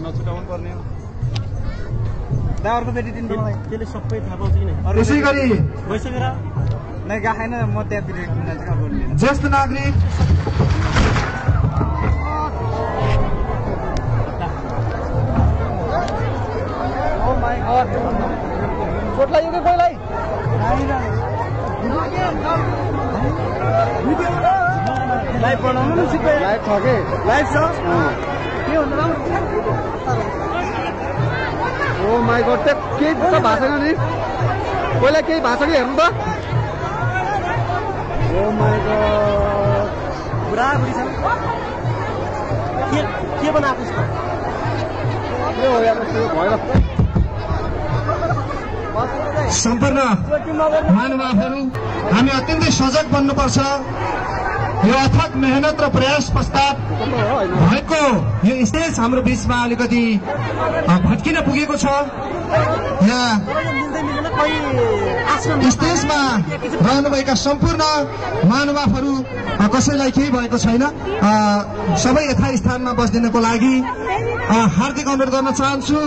नछुटाउनु पर्ने हो दावरको बेटी दिन मलाई त्यसले सबै थाहा पाउँछ कि नै त्यसै गरी गइसकेर नै गाएन म त्यहाँ बिरेक नजिक बोल्दिन ज्येष्ठ नागरिक ओ माय गॉड चोट लाग्यो के कोइलाई लाइभ बनाउनु न छिटो लाइभ छ के लाइभ छ के हुन्छ राम्रो ओ माय गॉड के त भाषा नि कोइलाई केही भाषा के हेर्नु त ओ माय गॉड बुढा बुढी छ के बनाएको छ के हो यार त्यो भएर सम्पूर्ण महानुभावहरू हामी अत्यन्तै सजग बन्नुपर्छ यो अथक मेहनत र प्रयास पश्चात भएको यो स्टेज हाम्रो बीचमा अलिकति भट्किन पुगेको छ यहाँ स्टेजमा रहनुभएका सम्पूर्ण महानुभावहरू कसैलाई केही भएको छैन सबै यथास्थानमा बस्दिनको लागि हार्दिक अनुरोध गर्न चाहन्छु